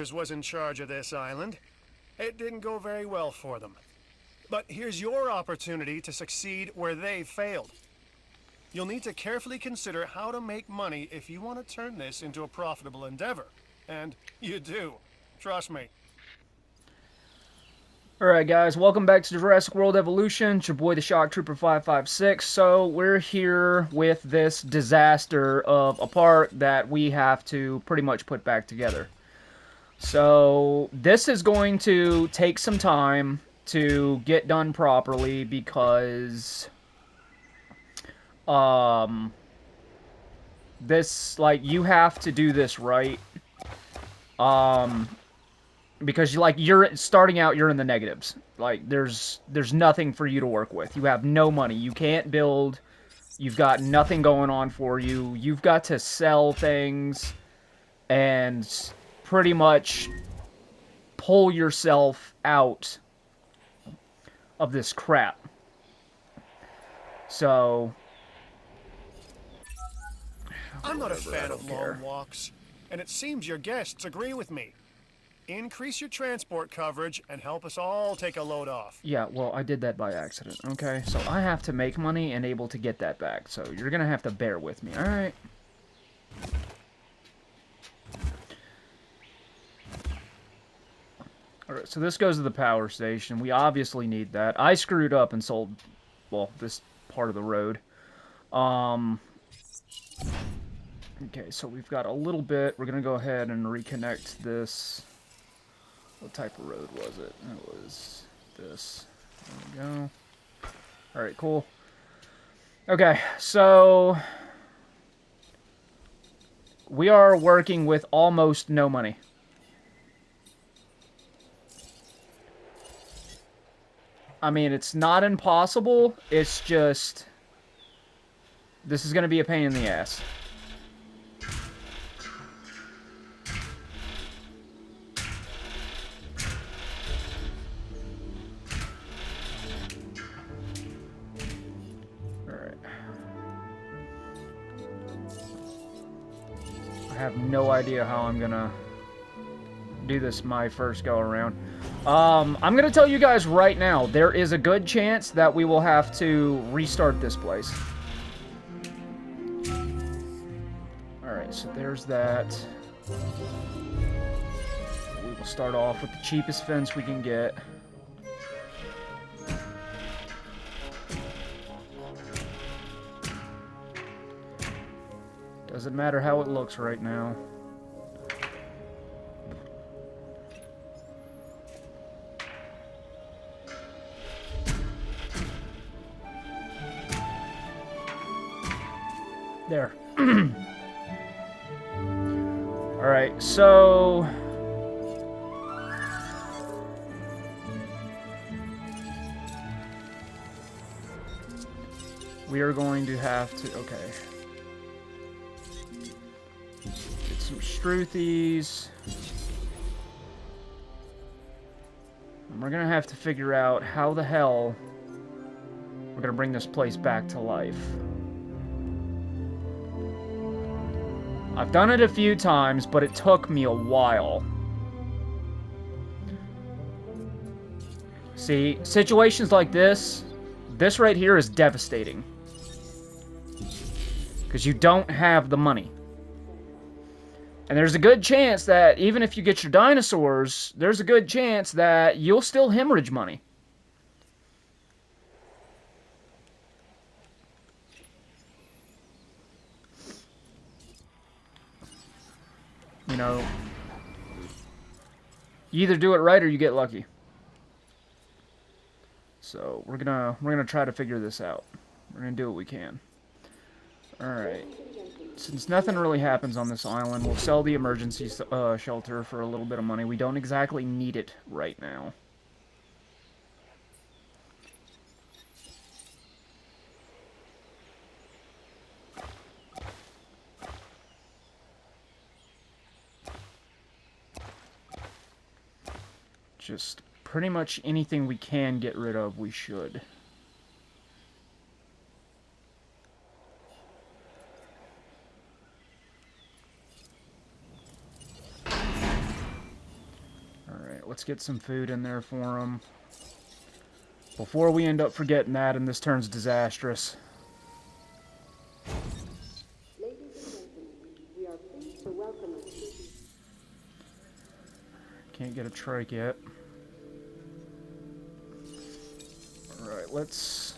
was in charge of this island. It didn't go very well for them. But here's your opportunity to succeed where they failed. You'll need to carefully consider how to make money if you want to turn this into a profitable endeavor. And you do. Trust me. Alright guys, welcome back to Jurassic World Evolution. It's your boy the Shock Trooper 556. So we're here with this disaster of a park that we have to pretty much put back together. So this is going to take some time to get done properly because this, like, you have to do this right. Because you're starting out, you're in the negatives. Like there's nothing for you to work with. You have no money. You can't build. You've got nothing going on for you. You've got to sell things and pretty much pull yourself out of this crap. So I'm not a fan of long walks, and it seems your guests agree with me. Increase your transport coverage and help us all take a load off. Yeah, well, I did that by accident, okay? So I have to make money and able to get that back. So you're gonna have to bear with me, alright? Alright, so this goes to the power station. We obviously need that. I screwed up and sold, well, this part of the road. Okay, so we've got a little bit. We're gonna go ahead and reconnect this. What type of road was it? It was this. There we go. Alright, cool. Okay, so we are working with almost no money. I mean, it's not impossible. It's just, this is going to be a pain in the ass. Alright. I have no idea how I'm going to do this my first go around. I'm going to tell you guys right now, there is a good chance that we will have to restart this place. Alright, so there's that. We will start off with the cheapest fence we can get. Doesn't matter how it looks right now. There. Alright, so we are going to have to, okay. Get some Struthies. And we're gonna have to figure out how the hell we're gonna bring this place back to life. I've done it a few times, but it took me a while. See, situations like this right here is devastating. Because you don't have the money. And there's a good chance that even if you get your dinosaurs, there's a good chance that you'll still hemorrhage money. You know, you either do it right or you get lucky. So we're gonna try to figure this out. We're gonna do what we can. Alright. Since nothing really happens on this island, we'll sell the emergency shelter for a little bit of money. We don't exactly need it right now. Just pretty much anything we can get rid of, we should. let's get some food in there for them. Before we end up forgetting that and this turns disastrous. Ladies and gentlemen, we are pleased to welcome us to the... Can't get a trike yet. Alright, let's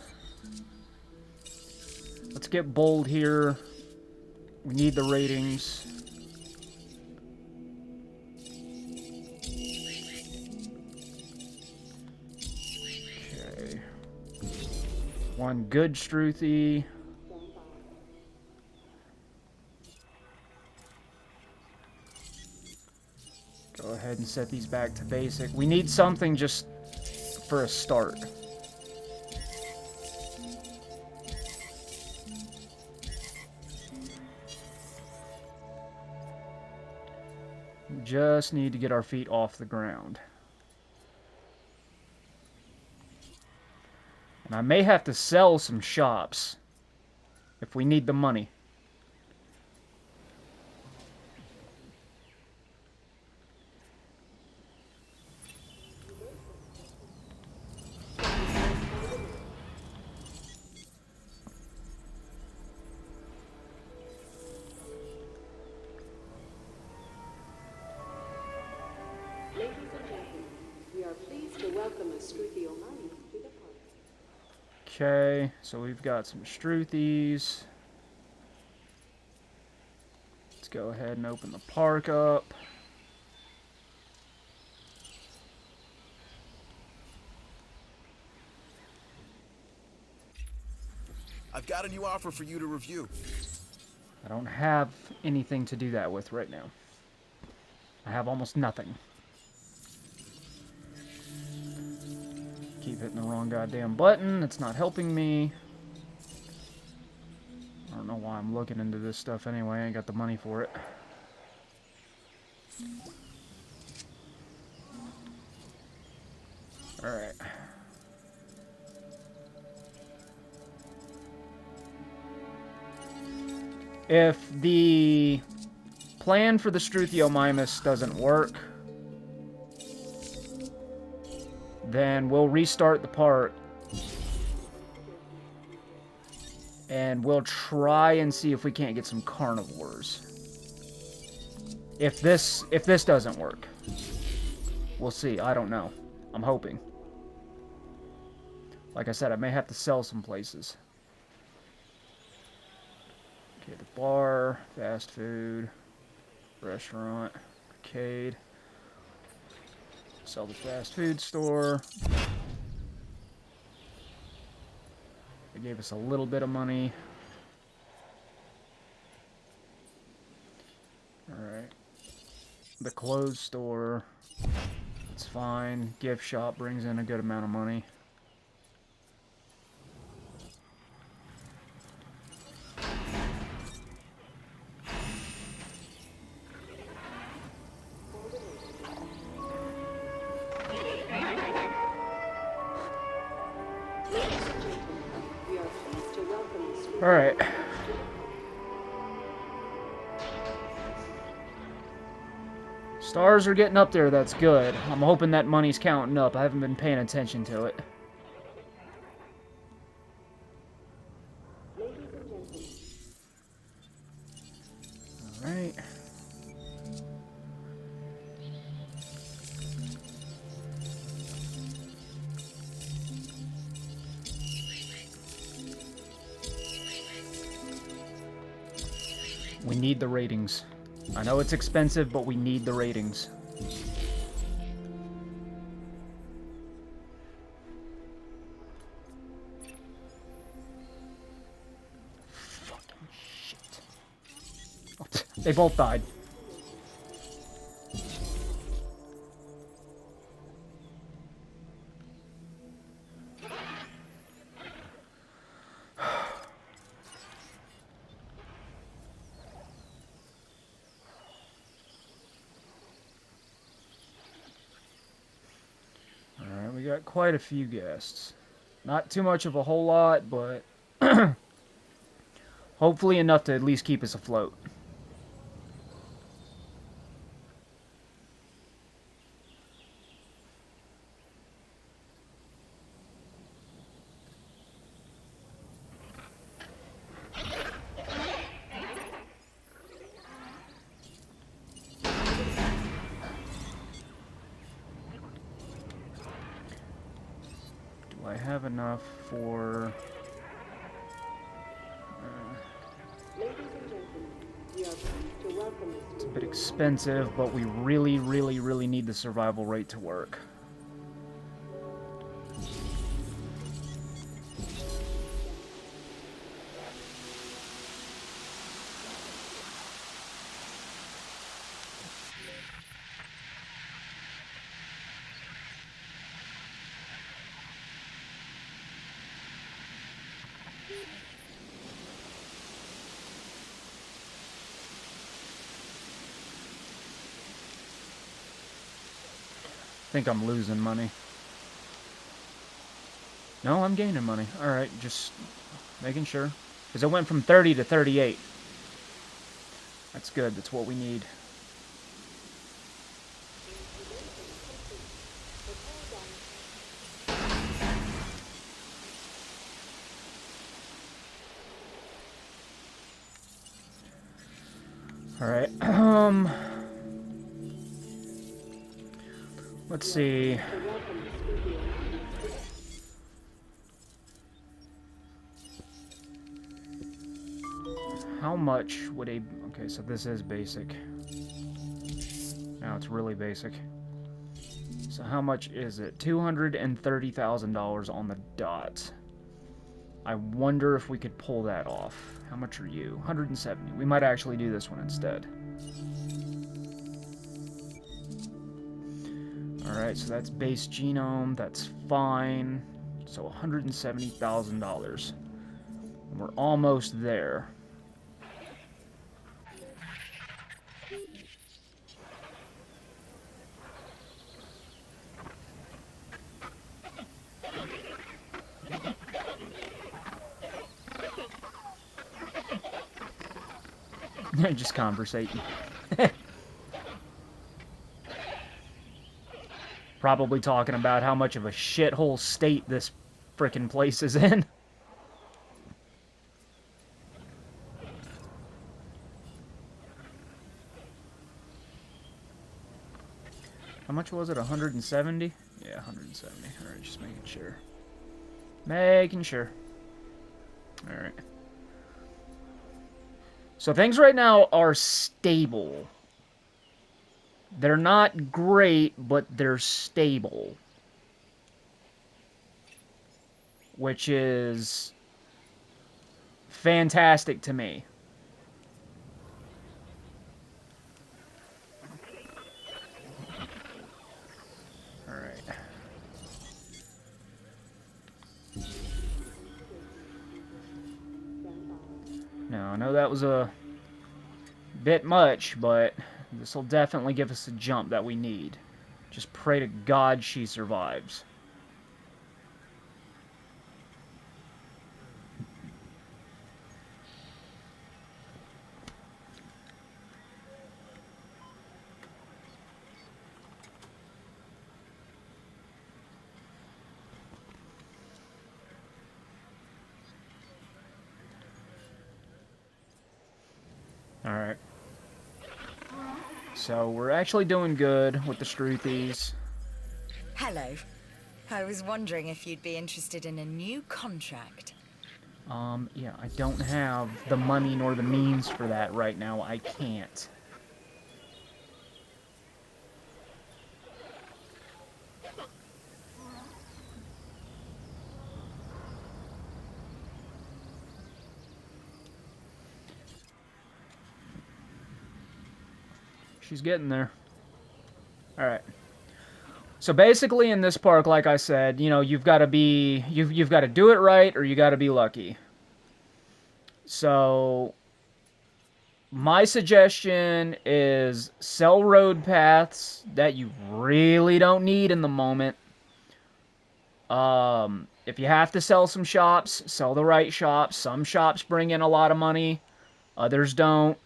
get bold here. We need the ratings. Okay. One good Struthy. Go ahead and set these back to basic. We need something just for a start. Just need to get our feet off the ground. And I may have to sell some shops if we need the money. Ladies and gentlemen, we are pleased to welcome us to the Omani to the park. Okay, so we've got some Struthies. Let's go ahead and open the park up. I've got a new offer for you to review. I don't have anything to do that with right now. I have almost nothing. Keep hitting the wrong goddamn button. It's not helping me. I don't know why I'm looking into this stuff anyway. I ain't got the money for it. Alright. If the plan for the Struthiomimus doesn't work, then we'll restart the park. And we'll try and see if we can't get some carnivores. If this doesn't work. We'll see. I don't know. I'm hoping. Like I said, I may have to sell some places. Okay, the bar, fast food, restaurant, arcade. Sell the fast food store. They gave us a little bit of money. Alright. The clothes store. It's fine. Gift shop brings in a good amount of money. We are pleased to welcome us to Alright. Stars are getting up there, that's good. I'm hoping that money's counting up. I haven't been paying attention to it. ladies and gentlemen. Alright. We need the ratings. I know it's expensive, but we need the ratings. Fucking shit. Oh, they both died. Alright, we got quite a few guests. Not too much of a whole lot, but hopefully enough to at least keep us afloat. Do I have enough for... Ladies and gentlemen, we are pleased to welcome It's a Mr. bit expensive, but we really, really, really need the survival rate to work. I think I'm losing money. No, I'm gaining money. Alright, just making sure. Because it went from 30 to 38. That's good. That's what we need. Alright, let's see. How much would a... Okay, so this is basic. Now it's really basic. So how much is it? $230,000 on the dot. I wonder if we could pull that off. How much are you? 170. We might actually do this one instead. Alright, so that's base genome. That's fine. So $170,000. We're almost there. Just conversating. Probably talking about how much of a shithole state this frickin' place is in. How much was it? 170? Yeah, 170. Alright, just making sure. Making sure. Alright. So things right now are stable. They're not great, but they're stable. Which is fantastic to me. Alright. Now, I know that was a bit much, but this will definitely give us a jump that we need. Just pray to God she survives. Alright. So, we're actually doing good with the Struthies. Hello. I was wondering if you'd be interested in a new contract. Yeah, I don't have the money nor the means for that right now. I can't. She's getting there. Alright. So basically in this park, like I said, you know, you've got to be... You've got to do it right or you got to be lucky. So... My suggestion is sell road paths that you really don't need in the moment. If you have to sell some shops, sell the right shops. Some shops bring in a lot of money. Others don't.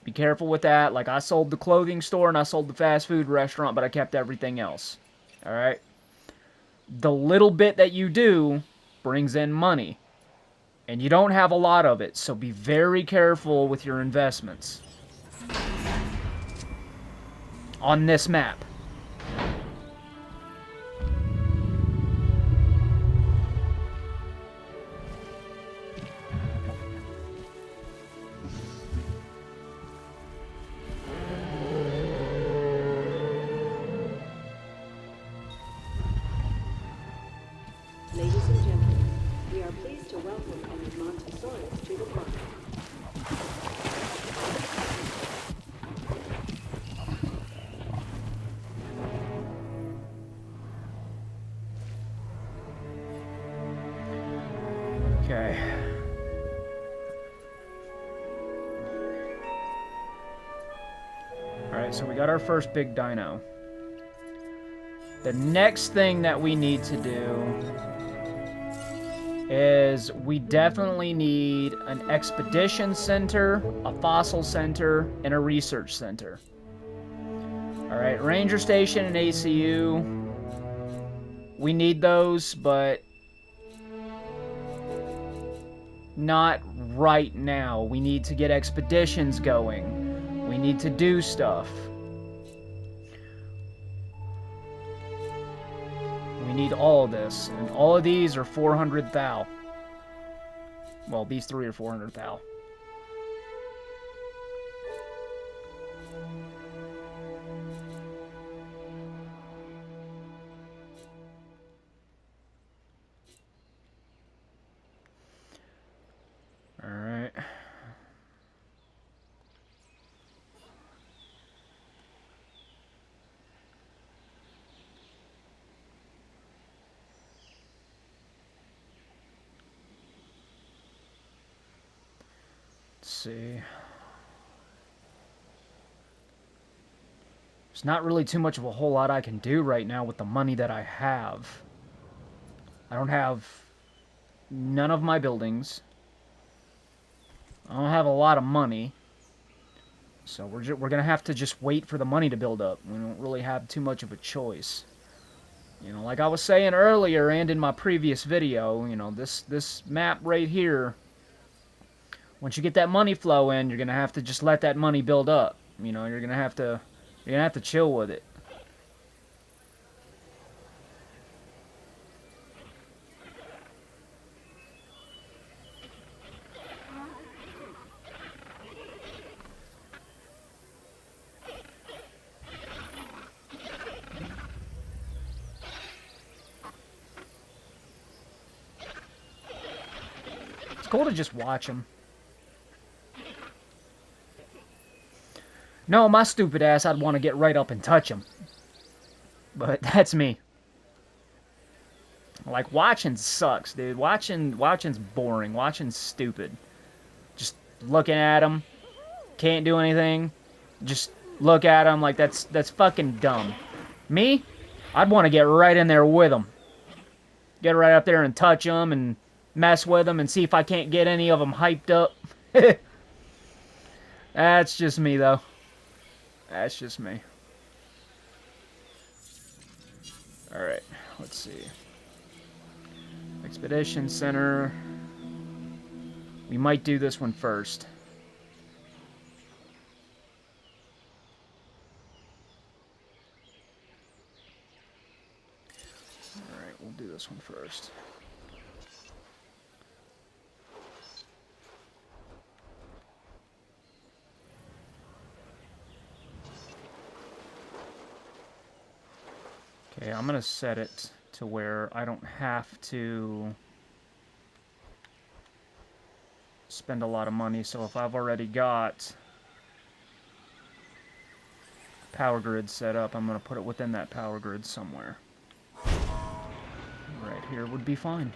Be careful with that. Like, I sold the clothing store and I sold the fast food restaurant, but I kept everything else. Alright? The little bit that you do brings in money. And you don't have a lot of it, so be very careful with your investments. On this map. Tyrannosaurus to the front. Okay. Alright, so we got our first big dino. The next thing that we need to do is we definitely need an expedition center, a fossil center, and a research center. Alright, ranger station and ACU. We need those, but not right now. We need to get expeditions going. We need to do stuff. We need all of this, and all of these are 400 thou. Well, these three are 400 thou. Alright. Let's see. There's not really too much of a whole lot I can do right now with the money that I have. I don't have none of my buildings. I don't have a lot of money. So we're going to have to just wait for the money to build up. We don't really have too much of a choice. You know, like I was saying earlier and in my previous video, you know, this map right here, once you get that money flow in, you're going to have to just let that money build up. You know, you're going to have to chill with it. It's cool to just watch them. No, my stupid ass, I'd want to get right up and touch them. But that's me. Like, watching sucks, dude. Watching's boring. Watching's stupid. Just looking at them. Can't do anything. Just look at them like that's fucking dumb. Me? I'd want to get right in there with them. Get right up there and touch them and mess with them and see if I can't get any of them hyped up. That's just me, though. That's just me. Alright, let's see. Expedition Center. We might do this one first. Alright, we'll do this one first. Okay, I'm going to set it to where I don't have to spend a lot of money. So if I've already got power grid set up, I'm going to put it within that power grid somewhere. Right here would be fine.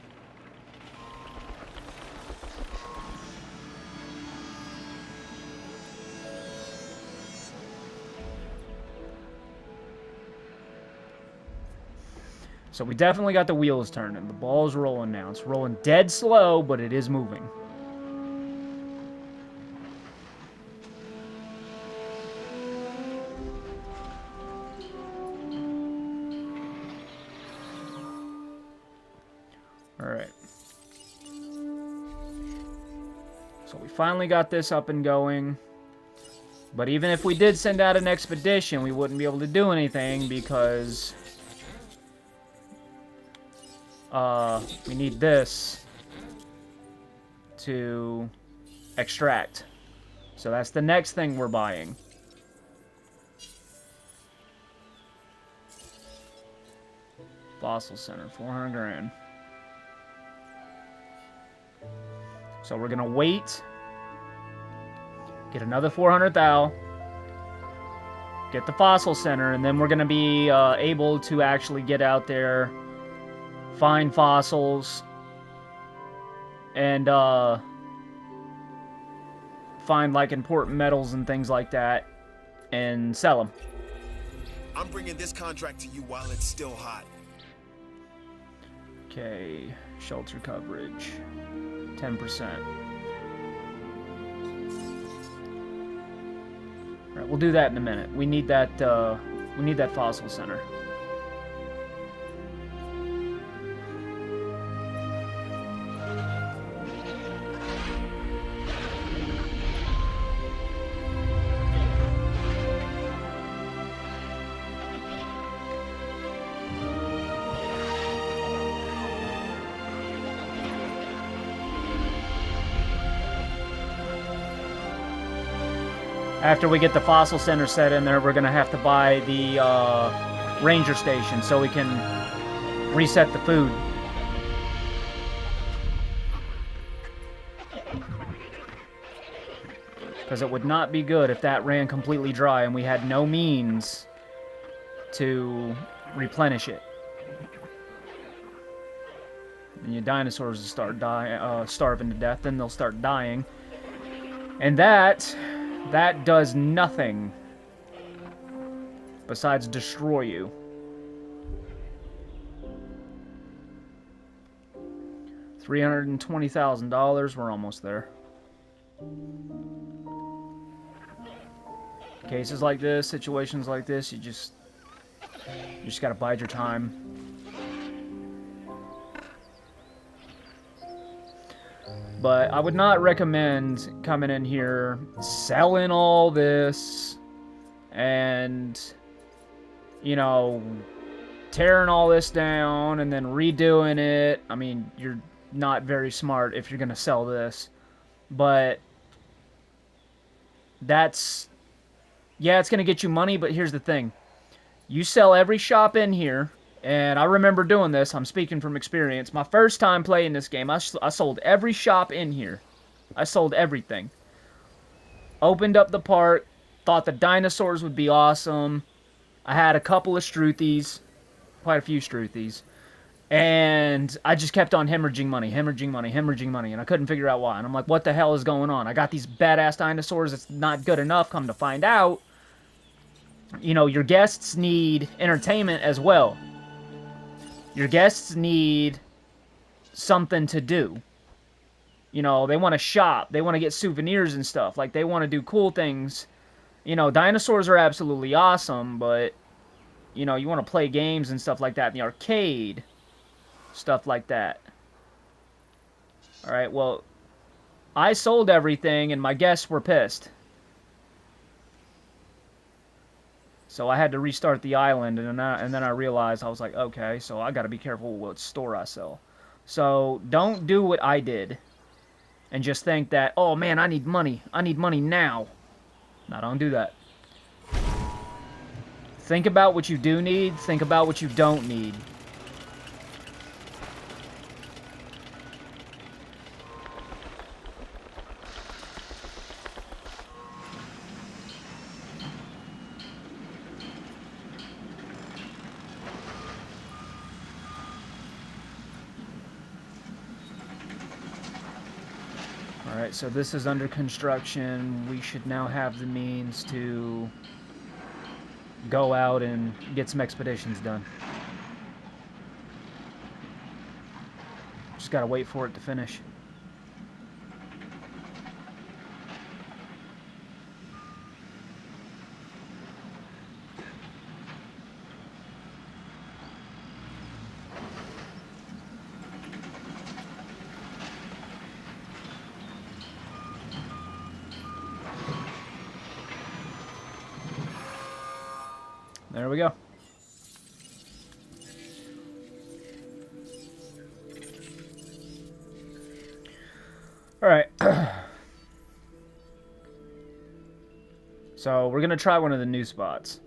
So we definitely got the wheels turning. The ball's rolling now. It's rolling dead slow, but it is moving. Alright. So we finally got this up and going. But even if we did send out an expedition, we wouldn't be able to do anything because we need this to extract. So that's the next thing we're buying. Fossil Center, 400 grand. So we're gonna wait, get another 400 thou, get the fossil center, and then we're gonna be able to actually get out there, find fossils, and find like important metals and things like that, and sell them. I'm bringing this contract to you while it's still hot. Okay, shelter coverage, 10%. All right, we'll do that in a minute. We need that fossil center. After we get the fossil center set in there, we're going to have to buy the ranger station so we can reset the food. Because it would not be good if that ran completely dry and we had no means to replenish it. And your dinosaurs will start starving to death, then they'll start dying. And that does nothing besides destroy you. $320,000, we're almost there. Cases like this, situations like this, you just gotta bide your time. But I would not recommend coming in here, selling all this, and, you know, tearing all this down and then redoing it. I mean, you're not very smart if you're going to sell this. But that's, yeah, it's going to get you money, but here's the thing. You sell every shop in here, and I remember doing this. I'm speaking from experience. My first time playing this game, I sold every shop in here. I sold everything. Opened up the park. Thought the dinosaurs would be awesome. I had a couple of Struthies. Quite a few Struthies. And I just kept on hemorrhaging money. And I couldn't figure out why. And I'm like, what the hell is going on? I got these badass dinosaurs. It's not good enough. Come to find out, you know, your guests need entertainment as well. Your guests need something to do. You know, they want to shop. They want to get souvenirs and stuff. Like, they want to do cool things. You know, dinosaurs are absolutely awesome, but, you know, you want to play games and stuff like that in the arcade. Stuff like that. Alright, well, I sold everything, and my guests were pissed. So I had to restart the island, and then I realized, I was like, okay, so I gotta be careful what store I sell. So don't do what I did, and just think that, oh man, I need money now. No, don't do that. Think about what you do need, think about what you don't need. Alright, so this is under construction. We should now have the means to go out and get some expeditions done. Just gotta wait for it to finish. There we go. All right. So we're going to try one of the new spots.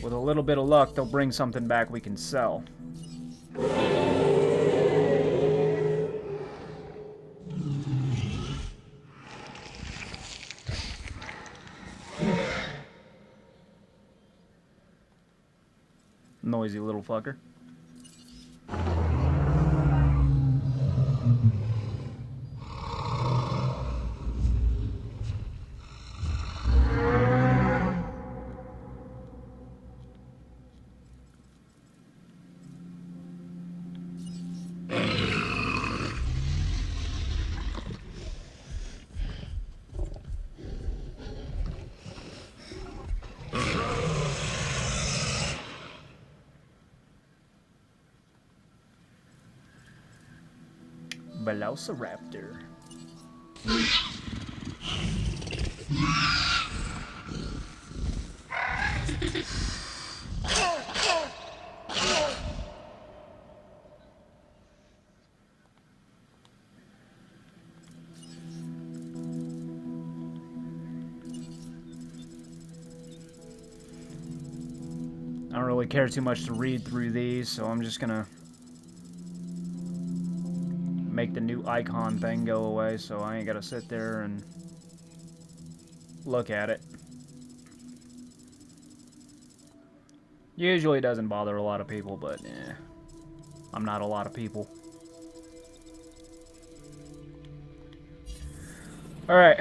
With a little bit of luck, they'll bring something back we can sell. Noisy little fucker. Velociraptor. I don't really care too much to read through these, so I'm just gonna make the new icon thing go away so I ain't gotta sit there and look at it. Usually doesn't bother a lot of people, but I'm not a lot of people. Alright.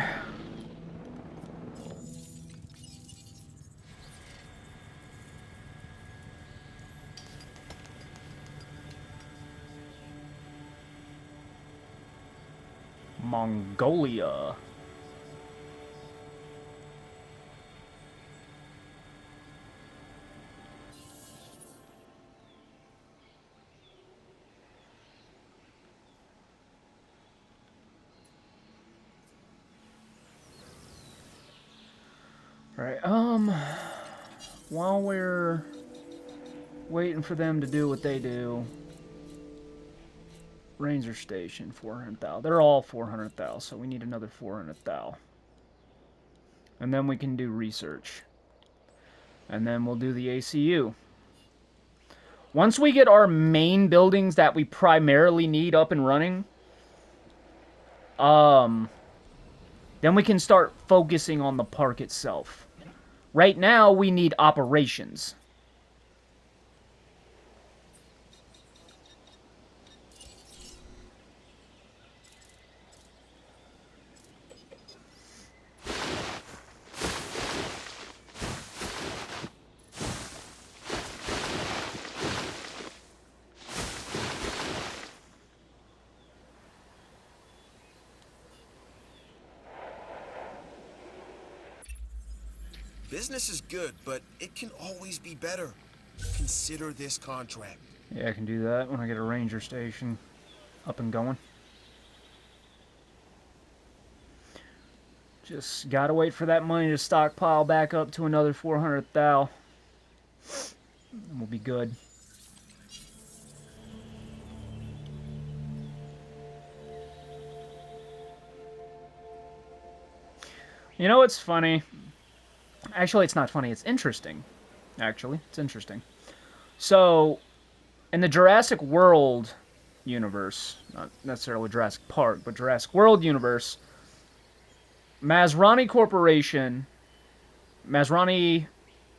Mongolia. Right, while we're waiting for them to do what they do, Ranger Station, 400,000. They're all 400,000, so we need another 400,000. And then we can do research. And then we'll do the ACU. Once we get our main buildings that we primarily need up and running, then we can start focusing on the park itself. Right now, we need operations. Business is good, but it can always be better. Consider this contract. Yeah, I can do that when I get a ranger station up and going. Just gotta wait for that money to stockpile back up to another 400,000. And we'll be good. You know what's funny? Actually, it's not funny. It's interesting. Actually, it's interesting. So, in the Jurassic World universe, not necessarily Jurassic Park, but Jurassic World universe, Masrani Corporation, Masrani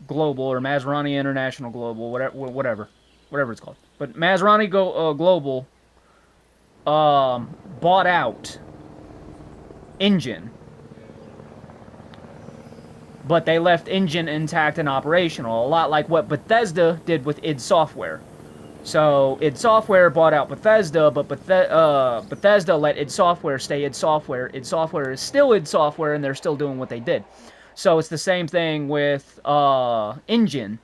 Global, or Masrani International Global, whatever it's called. But Masrani Global bought out Engine. But they left Engine intact and operational, a lot like what Bethesda did with id Software. So id Software bought out Bethesda, but Bethesda let id Software stay id Software. id Software is still id Software, and they're still doing what they did. So it's the same thing with Engine.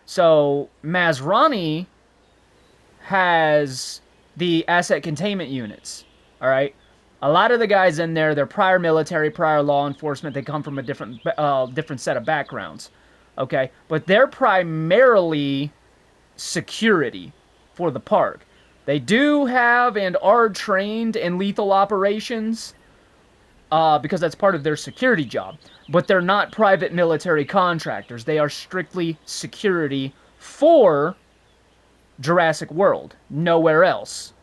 So Masrani has the asset containment units, all right? A lot of the guys in there, they're prior military, prior law enforcement. They come from a different set of backgrounds, okay? But they're primarily security for the park. They do have and are trained in lethal operations, because that's part of their security job. But they're not private military contractors. They are strictly security for Jurassic World. Nowhere else.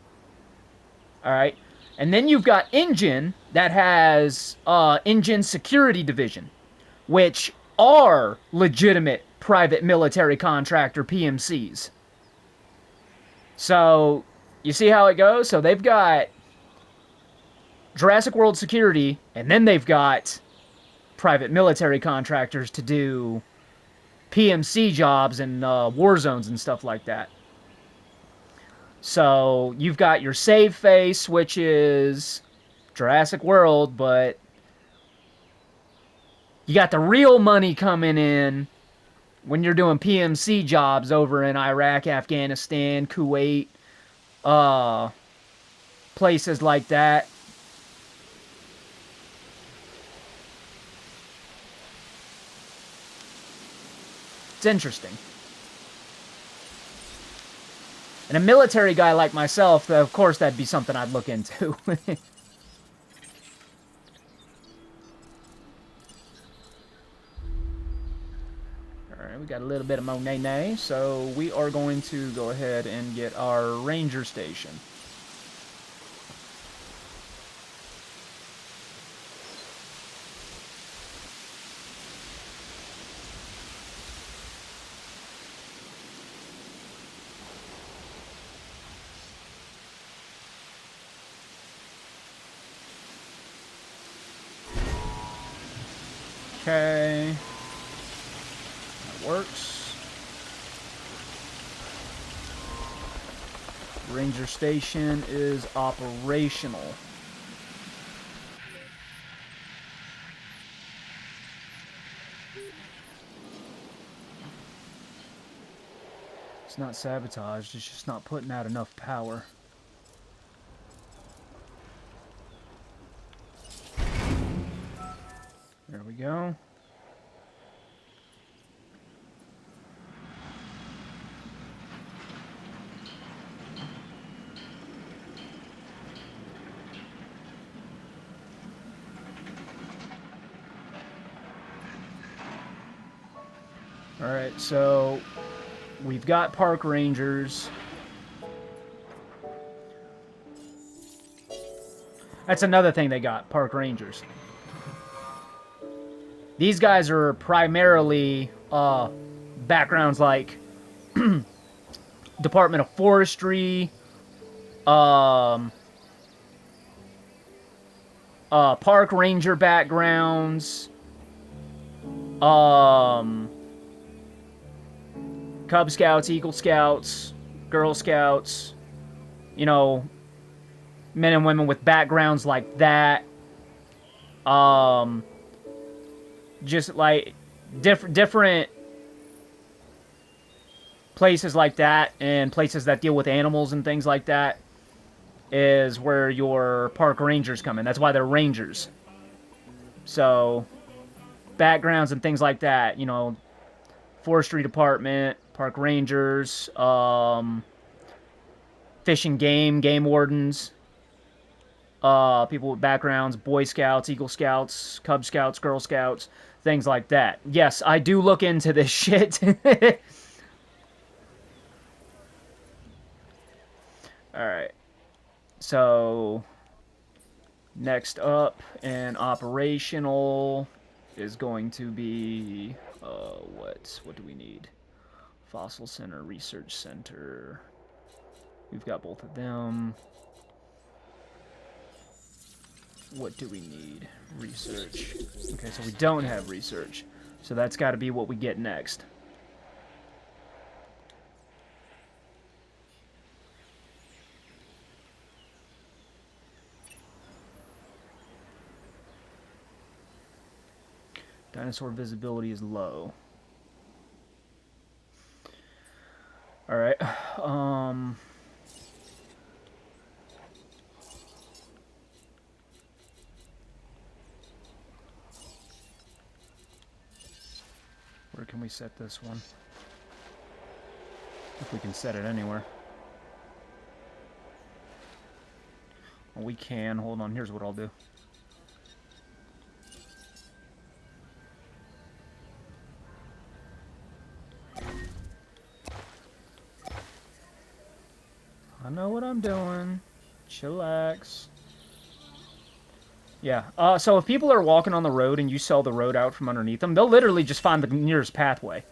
Alright? And then you've got Engine that has Engine Security Division, which are legitimate private military contractor PMCs. So, you see how it goes? So they've got Jurassic World Security, and then they've got private military contractors to do PMC jobs and war zones and stuff like that. So you've got your save face, which is Jurassic World, but you got the real money coming in when you're doing PMC jobs over in Iraq, Afghanistan, Kuwait, places like that. It's interesting. And a military guy like myself, of course, that'd be something I'd look into. Alright, we got a little bit of Monet, so we are going to go ahead and get our ranger station. Okay. That works. Ranger station is operational. It's not sabotaged, it's just not putting out enough power. There we go. Alright, so we've got park rangers. That's another thing they got, park rangers. These guys are primarily backgrounds like Department of Forestry, park ranger backgrounds, Cub Scouts, Eagle Scouts, Girl Scouts, you know, men and women with backgrounds like that. Just like different places like that, and places that deal with animals and things like that is where your park rangers come in. That's why they're rangers. So backgrounds and things like that, you know, forestry department, park rangers, fish and game wardens, people with backgrounds, Boy Scouts, Eagle Scouts, Cub Scouts, Girl Scouts, things like that. Yes, I do look into this shit. Alright. So, next up and operational is going to be, what do we need? Fossil Center, Research Center. We've got both of them. What do we need? Research. Okay, so we don't have research. So that's got to be what we get next. Dinosaur visibility is low. Alright, where can we set this one? If we can set it anywhere. Well, we can. Hold on, here's what I'll do. know what I'm doing. Chillax. Yeah, so if people are walking on the road and you sell the road out from underneath them, they'll literally just find the nearest pathway.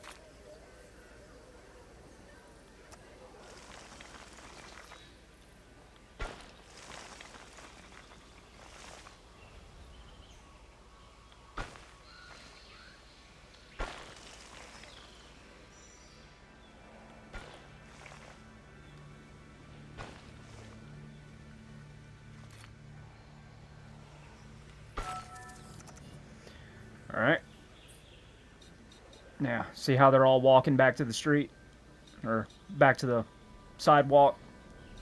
Alright. Now, see how they're all walking back to the street? Or back to the sidewalk,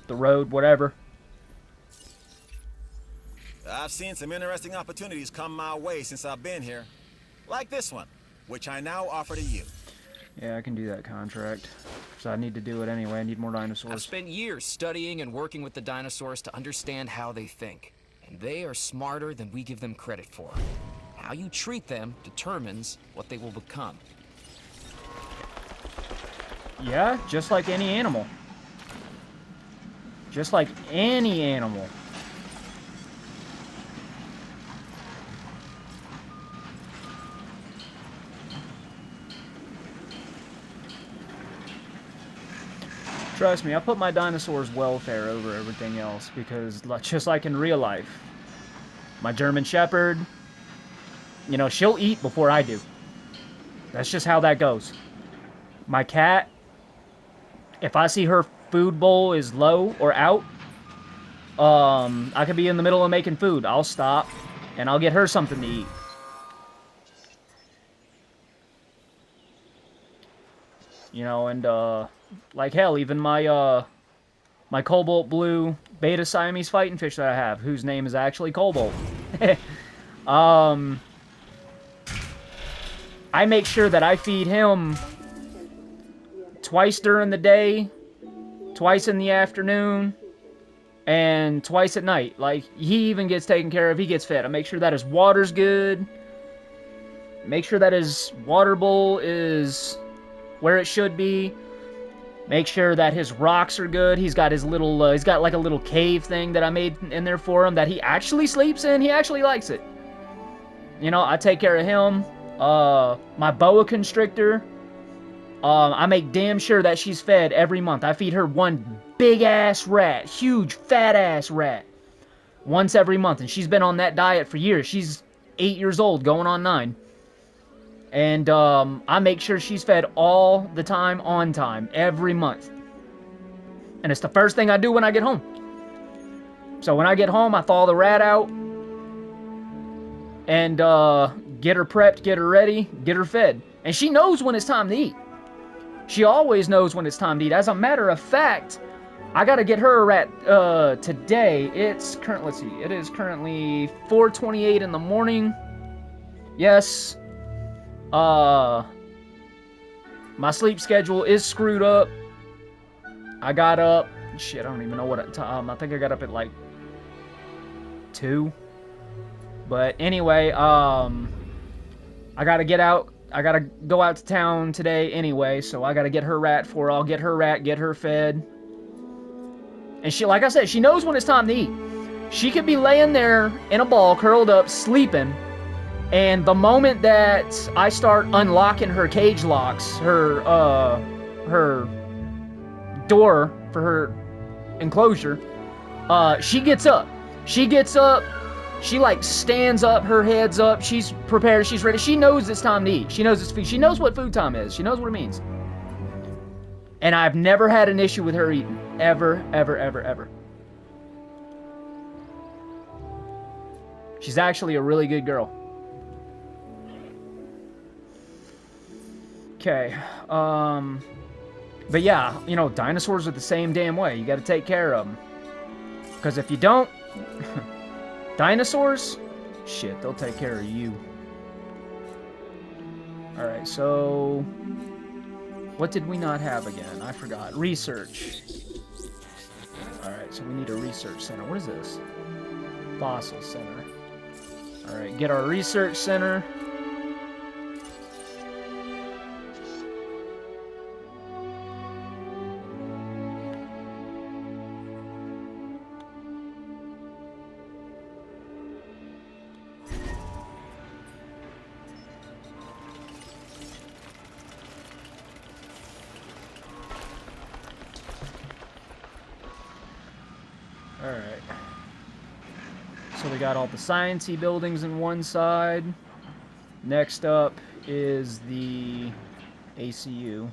the road, whatever. I've seen some interesting opportunities come my way since I've been here. Like this one, which I now offer to you. Yeah, I can do that contract. So I need to do it anyway. I need more I've dinosaurs. spent years studying and working with the dinosaurs to understand how they think. And they are smarter than we give them credit for. How you treat them determines what they will become. Yeah, just like any animal. Just like any animal. Trust me, I put my dinosaurs' welfare over everything else because, just like in real life, my German Shepherd, you know, she'll eat before I do. That's just how that goes. My cat, if I see her food bowl is low or out, I could be in the middle of making food. I'll stop and I'll get her something to eat. You know, and like hell, even my my cobalt blue beta Siamese fighting fish that I have, whose name is actually Cobalt. I make sure that I feed him twice during the day, twice in the afternoon, and twice at night. Like, he even gets taken care of, he gets fed. I make sure that his water's good, make sure that his water bowl is where it should be, make sure that his rocks are good. He's got his little, he's got like a little cave thing that I made in there for him that he actually sleeps in. He actually likes it. You know, I take care of him. My boa constrictor, I make damn sure that she's fed every month. I feed her one big-ass rat, huge, fat-ass rat, once every month. And she's been on that diet for years. She's 8 years old, going on 9. And I make sure she's fed all the time, on time, every month. And it's the first thing I do when I get home. So when I get home, I thaw the rat out. And get her prepped, get her ready, get her fed. And she knows when it's time to eat. She always knows when it's time to eat. As a matter of fact, I gotta get her a rat today. It's current. Let's see. It is currently 4:28 in the morning. Yes. My sleep schedule is screwed up. I got up. Shit, I don't even know what time. I think I got up at like 2. But anyway, I gotta get out. I gotta go out to town today anyway, so I gotta get her rat for her. I'll get her rat, get her fed. And she, like I said, she knows when it's time to eat. She could be laying there in a ball, curled up, sleeping, and the moment that I start unlocking her cage locks, her door for her enclosure, she gets up. She gets up. She, like, stands up, her head's up, she's prepared, she's ready. She knows it's time to eat. She knows it's food. She knows what food time is. She knows what it means. And I've never had an issue with her eating. Ever, ever, ever, ever. She's actually a really good girl. Okay, but yeah, you know, dinosaurs are the same damn way. You gotta take care of them. Because if you don't... Dinosaurs? Shit, they'll take care of you. Alright, so... What did we not have again? I forgot. Research. Alright, so we need a research center. What is this? Fossil center. Alright, get our research center. we got all the science-y buildings in one side. Next up is the ACU.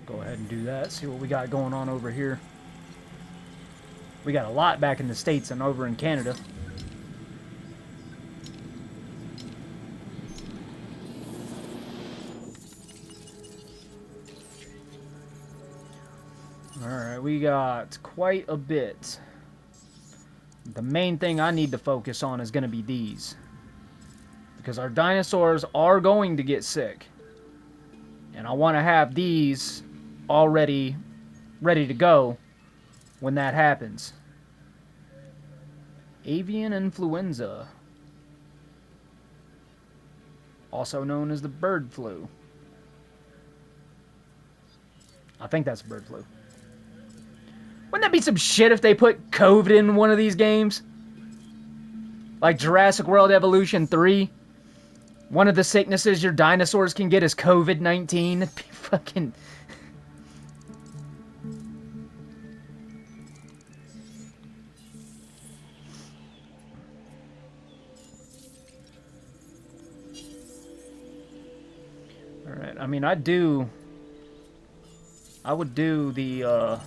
Go ahead and do that. See what we got going on over here. We got a lot back in the States and over in Canada. Alright, we got quite a bit. The main thing I need to focus on is going to be these. Because our dinosaurs are going to get sick. And I want to have these already ready to go when that happens. Avian influenza. Also known as the bird flu. I think that's bird flu. Wouldn't that be some shit if they put COVID in one of these games? Like Jurassic World Evolution 3? One of the sicknesses your dinosaurs can get is COVID-19. That'd be fucking... Alright, I mean, I would do the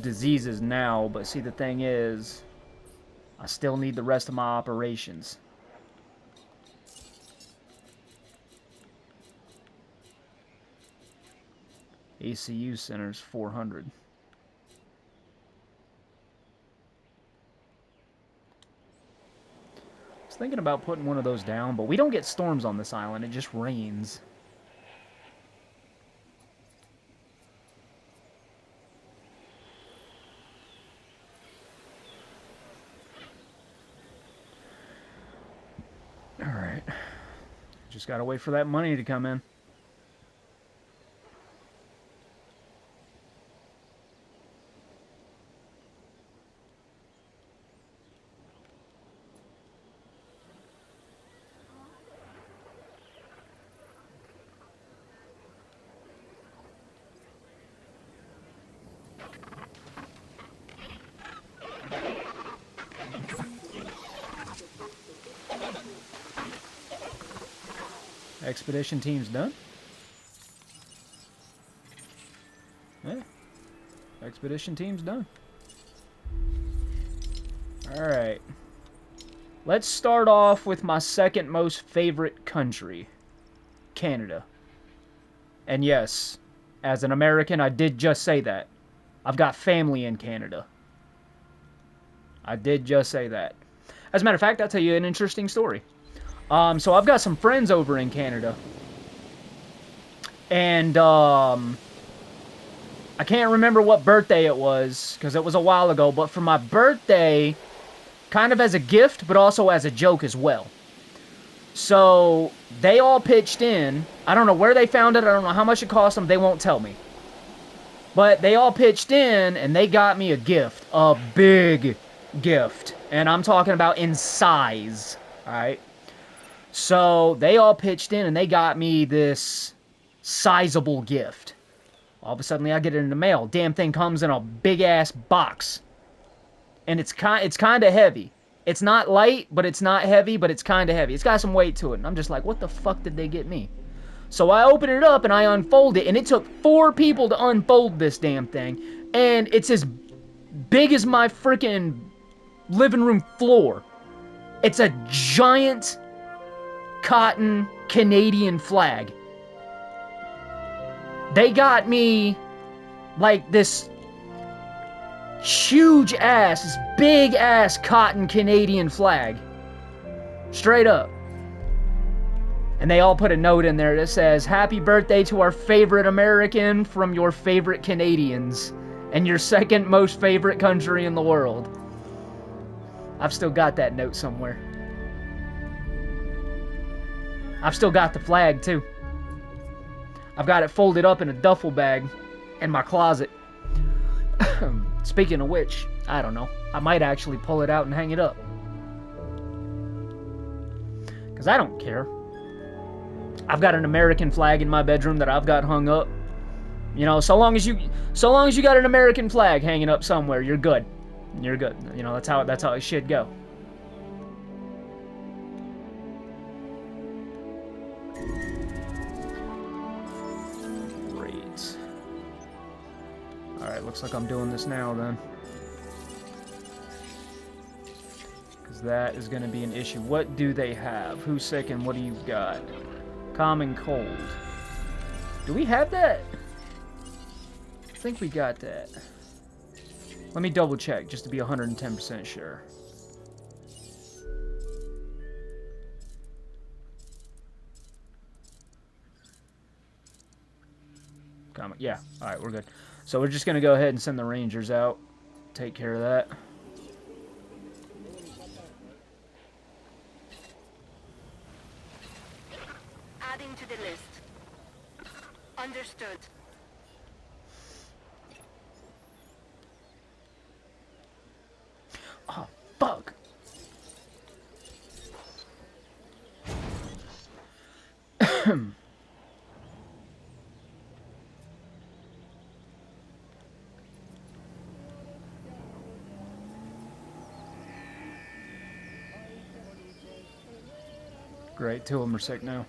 diseases now, but see, the thing is, I still need the rest of my operations. ACU centers 400. I was thinking about putting one of those down, but we don't get storms on this island, it just rains. Alright. Just gotta wait for that money to come in. Expedition team's done. Yeah. Expedition team's done. Alright. Let's start off with my second most favorite country. Canada. And yes, as an American, I did just say that. I've got family in Canada. I did just say that. As a matter of fact, I'll tell you an interesting story. So I've got some friends over in Canada. And, I can't remember what birthday it was, because it was a while ago, but for my birthday, kind of as a gift, but also as a joke as well. So, they all pitched in. I don't know where they found it, I don't know how much it cost them, they won't tell me. But they all pitched in, and they got me a gift. A big gift. And I'm talking about in size. Alright? So, they all pitched in, and they got me this sizable gift. All of a sudden, I get it in the mail. Damn thing comes in a big-ass box. And it's kind of heavy. It's not light, but it's not heavy, but it's kind of heavy. It's got some weight to it. And I'm just like, what the fuck did they get me? So I open it up, and I unfold it, and it took 4 people to unfold this damn thing. And it's as big as my freaking living room floor. It's a giant cotton Canadian flag. They got me like this huge ass, this big ass cotton Canadian flag. Straight up. And they all put a note in there that says, "Happy birthday to our favorite American from your favorite Canadians." And your second most favorite country in the world. I've still got that note somewhere. I've still got the flag, too. I've got it folded up in a duffel bag in my closet. Speaking of which, I don't know. I might actually pull it out and hang it up. Because I don't care. I've got an American flag in my bedroom that I've got hung up. You know, so long as you got an American flag hanging up somewhere, you're good. You're good. You know, that's how it should go. Great. Alright, looks like I'm doing this now then. Because that is going to be an issue. What do they have? Who's sick and what do you got? Common cold. Do we have that? I think we got that. Let me double check just to be 110% sure. Yeah, alright, we're good. So we're just going to go ahead and send the Rangers out. Take care of that. Adding to the list. Understood. Oh, fuck. Great, 2 of them are sick now.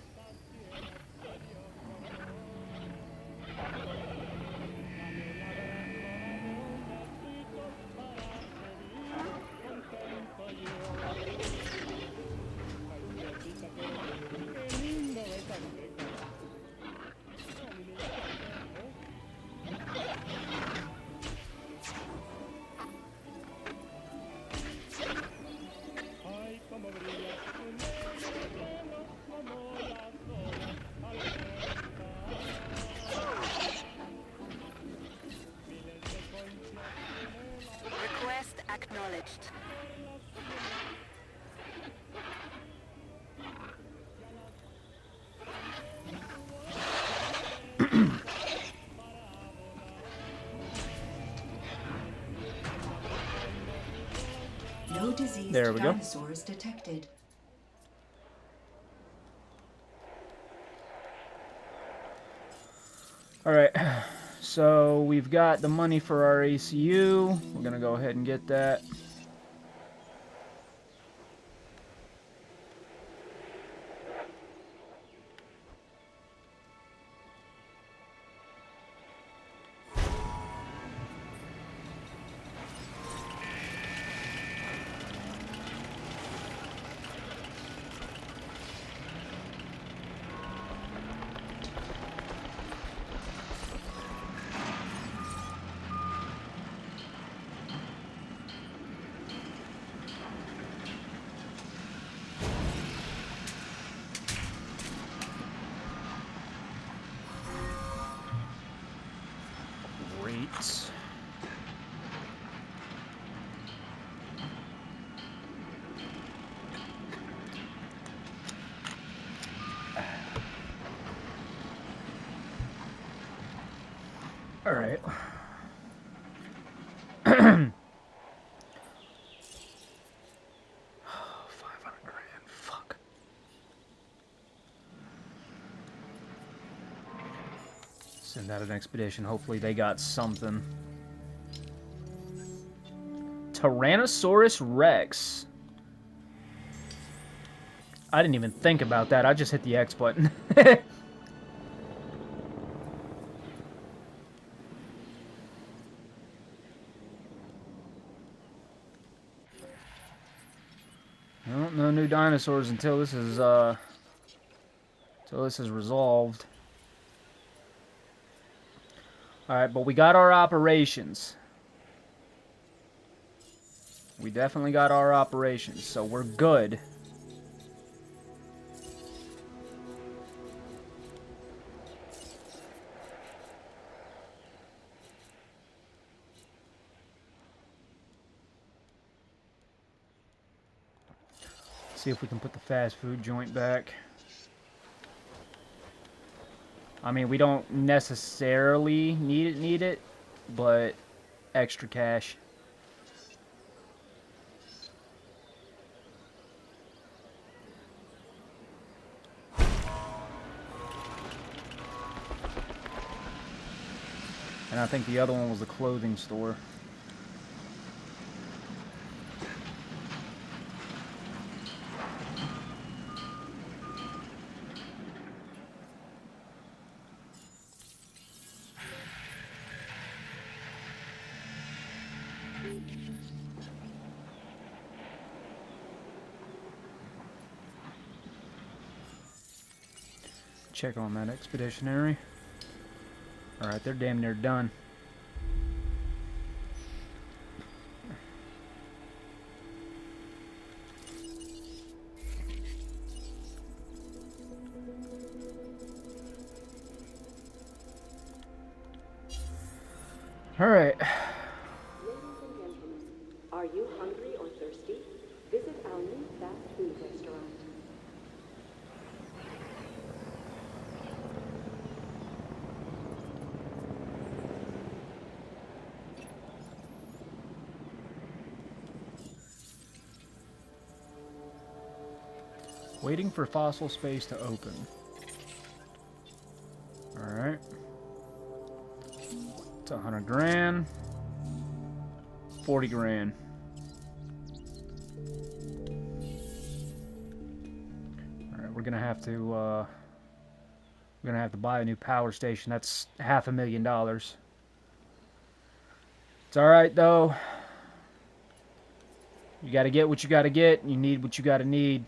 Request acknowledged. No diseased There we go. dinosaurs detected. Alright, so we've got the money for our ACU. We're gonna go ahead and get that. Great. All right. 500 grand. Fuck. Send out an expedition. Hopefully they got something. Tyrannosaurus Rex. I didn't even think about that. I just hit the X button. Well, no new dinosaurs until this is resolved. All right, but we got our operations. We definitely got our operations, so we're good. See if we can put the fast food joint back. I mean, we don't necessarily need it, but extra cash. And I think the other one was the clothing store. Check on that expeditionary. Alright, they're damn near done. Alright. Ladies and gentlemen, are you hungry or thirsty? Visit our new fast food restaurant. Waiting for fossil space to open. Alright. It's 100 grand. 40 grand. Alright, we're gonna have to buy a new power station. That's $500,000. It's alright though. You gotta get what you gotta get, and you need what you gotta need.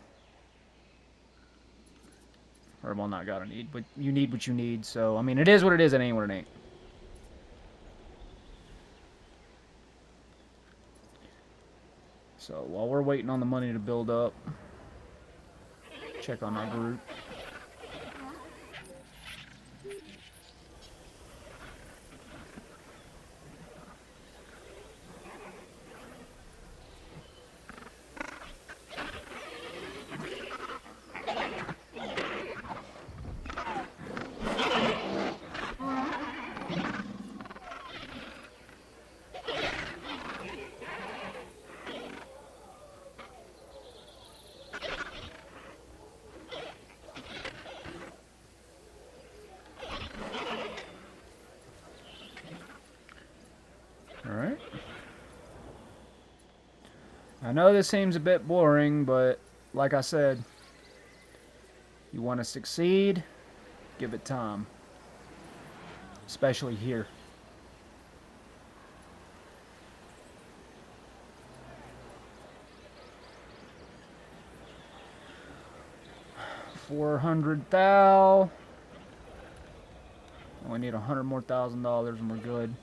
Or, well, not gotta need, but you need what you need. So, I mean, it is what it is, it ain't what it ain't. So, while we're waiting on the money to build up, check on our group. Alright. I know this seems a bit boring, but like I said, you want to succeed, give it time. Especially here. $400,000. Only need $100,000 more and we're good.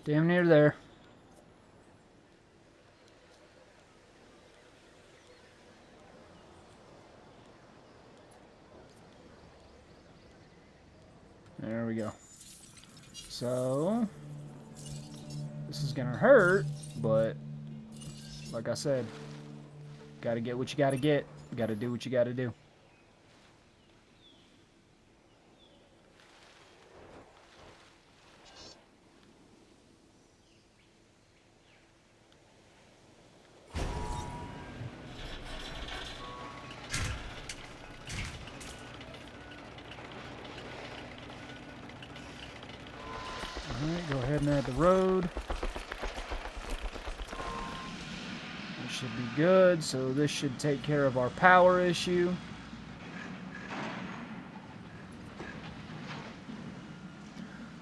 Damn near there. There we go. So, this is gonna hurt, but like I said, gotta get what you gotta get. Gotta do what you gotta do. Alright, go ahead and add the road. It should be good, so this should take care of our power issue.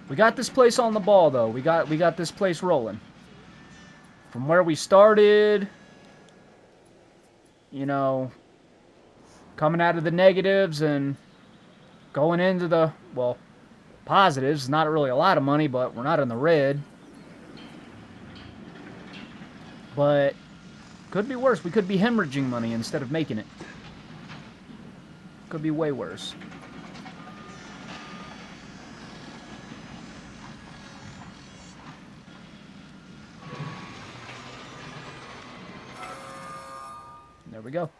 We got this place on the ball, though. We got this place rolling. From where we started, you know, coming out of the negatives and going into the, well, positives. Not really a lot of money, but we're not in the red. But could be worse. We could be hemorrhaging money instead of making it. Could be way worse. There we go.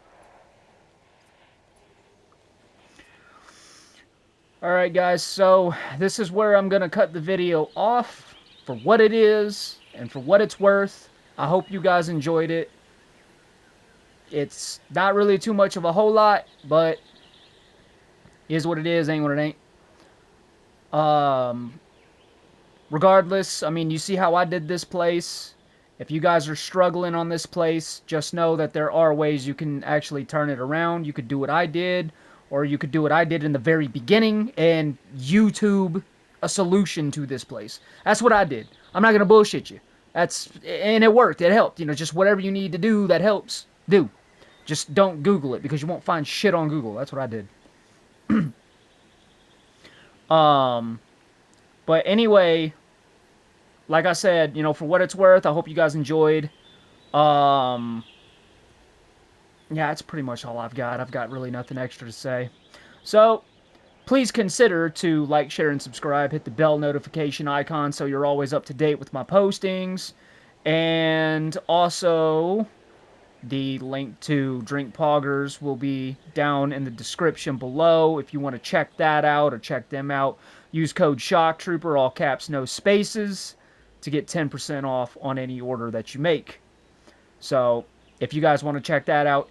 Alright guys, so this is where I'm going to cut the video off for what it is and for what it's worth. I hope you guys enjoyed it. It's not really too much of a whole lot, but is what it is, ain't what it ain't. Regardless, I mean, you see how I did this place. If you guys are struggling on this place, just know that there are ways you can actually turn it around. You could do what I did, or you could do what I did in the very beginning and YouTube a solution to this place. That's what I did. I'm not going to bullshit you. And it worked. It helped. You know, just whatever you need to do that helps, do. Just don't Google it, because you won't find shit on Google. That's what I did. But anyway, like I said, you know, for what it's worth, I hope you guys enjoyed. Yeah, that's pretty much all I've got. I've got really nothing extra to say. So, please consider to like, share, and subscribe. Hit the bell notification icon so you're always up to date with my postings. And also, the link to Drink Poggers will be down in the description below. If you want to check that out or check them out, use code SHOCKTROOPER, all caps, no spaces, to get 10% off on any order that you make. So, if you guys want to check that out,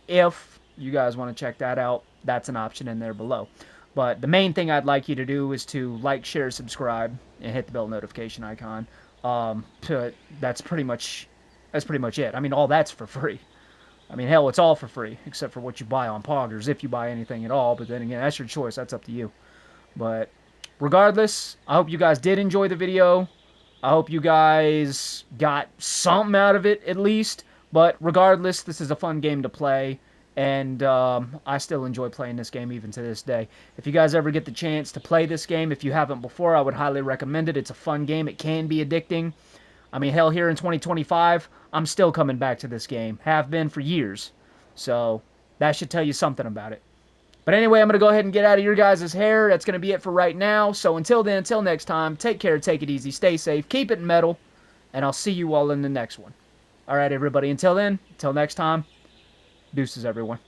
that's an option in there below. But the main thing I'd like you to do is to like, share, subscribe, and hit the bell notification icon. That's pretty much it. I mean, all that's for free. I mean, hell, it's all for free, except for what you buy on Poggers, if you buy anything at all. But then again, that's your choice. That's up to you. But regardless, I hope you guys did enjoy the video. I hope you guys got something out of it, at least. But regardless, this is a fun game to play. And I still enjoy playing this game even to this day. If you guys ever get the chance to play this game, if you haven't before, I would highly recommend it. It's a fun game. It can be addicting. I mean, hell, here in 2025, I'm still coming back to this game. Have been for years. So, that should tell you something about it. But anyway, I'm going to go ahead and get out of your guys' hair. That's going to be it for right now. So, until then, until next time, take care, take it easy, stay safe, keep it metal, and I'll see you all in the next one. Alright, everybody, until then, until next time, deuces, everyone.